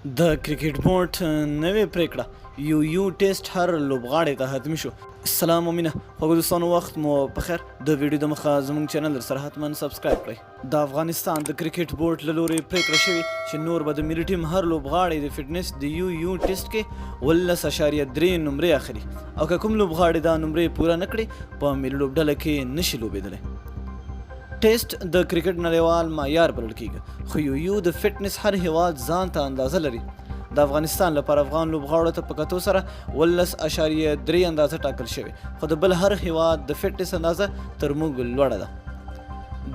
د کرکټ بورډ نوې پریکړه یو ټیسټ هر لوبغاړي ته حتمي شو. سلام او مینه، خوږو دوستانو، وخت مو په خیر. د ویډیو د مخه زموږ چینل در سره حتما سبسکرایب کړئ. د افغانستان د کرکټ بورډ له لوري پریکړه شوې چې نور به د ملي ټیم هر لوبغاړي د فټنس د یو ټیسټ کې 18.3 نمرې اخلي، او که کوم لوبغاړي دا نمرې پوره نه کړي په ملي لوبډله کې نشي لوبېدلی. ټیسټ د کرکټ نړیوال معیار بلل کیږي، خو یو د فټنس هر هیواد ځان ته اندازه لري. د افغانستان لپاره افغان لوبغاړو ته په کتو سره 18.3 اندازه ټاکل شوې، خو د بل هر هیواد د فټنس اندازه تر موږ لوړه ده.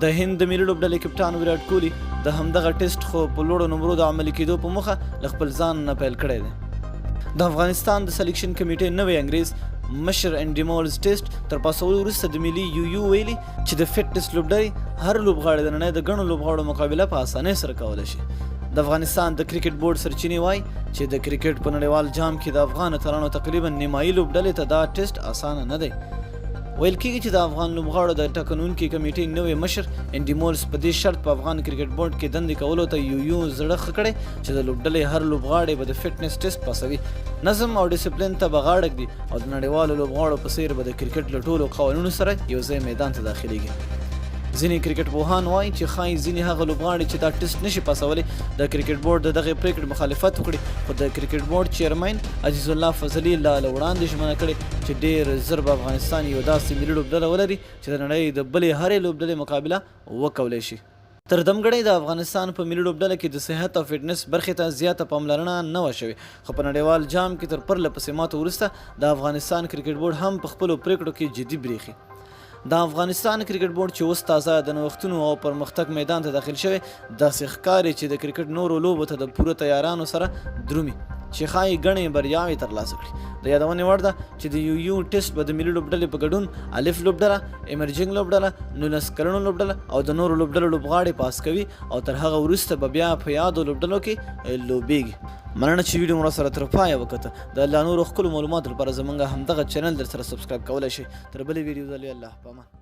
د هند د ملي لوبډلې کپټان ویراټ کوهلي د همدغه ټیسټ خو په لوړو نمرو د عملي کېدو په موخه له خپل ځان نه پیل کړی دی. د افغانستان د سلیکشن کمیټې نوی انګریز مشر انډي مولز ټیسټ تر پاسولو وروسته د ملي یو ویلي چې د فټنس لوبډلې هر لوبغاړی د نړۍ د ګڼو لوبغاړو مقابله په اسانۍ سره کولی شي. د افغانستان د کرکټ بورډ سرچینې وایي چې د کرکټ په نړیوال جام کې د افغان اتلانو تقریبا نیمایي لوبډلې ته دا ټیسټ اسانه نه دی. ویل کېږي چې د افغان لوبغاړو د ټاکنونکي کمیټې نوی مشر انډي مولز په دې شرط په افغان کرکټ بورډ کې دندې کولو ته یو زړه ښه کړی چې د لوبډلې هر لوبغاړی به د فټنس ټیسټ پاسوي، نظم او ډیسپلین ته به غاړه ږدي، او د نړیوالو لوبغاړو په څیر به د کرکټ له ټولو قوانینو سره یو ځای میدان ته داخلیږي. ځینې کرکټ پوهان وایي چې ښایي ځینې هغه لوبغاړي چې دا ټیسټ نشي پاسولی د کرکټ بورډ د دغې پریکړې مخالفت وکړي، خو د کرکټ بورډ چیرمین عزیز الله فضلي لا له وړاندې ژمنه کړې چې ډېر ژر به افغانستان یو داسې ملي لوبډله ولري چې د نړۍ د بلې هرې لوبډلې مقابله وکولی شي. تر دمګړۍ د افغانستان په ملي لوبډله کې د صحت او فټنس برخې ته زیاته پاملرنه نه وه شوې، خو په نړیوال جام کې تر پرله پسې ماتو وروسته د افغانستان کرکټ بورډ هم په خپلو پریکړو کې جدي بریښي. د افغانستان کرکټ بورډ چې اوس تازه د نوښتونو او پرمختګ میدان ته داخل شوی، داسې ښکاري چې د کرکټ نورو لوبو ته د پوره تیارانو سره درومي چې ښایي ګڼې بریاوې ترلاسه کړي. د یادونې وړ ده چې د یو ټیسټ به د ملي لوبډلې په ګډون الف لوبډله، ایمرجنګ لوبډله، 19 کلنو لوبډله او د نورو لوبډلو لوبغاړي پاس کوي، او تر هغه وروسته به بیا په یادو لوبډلو کې لوبیږي. مننه چې ویډیو مو سره تر پایه وکته. د الله نورو ښکلو معلوماتو لپاره زموږ همدغه چینل در سره سبسکرایب کولی شئ. تر بلې ویډیو ځلې الله په امان.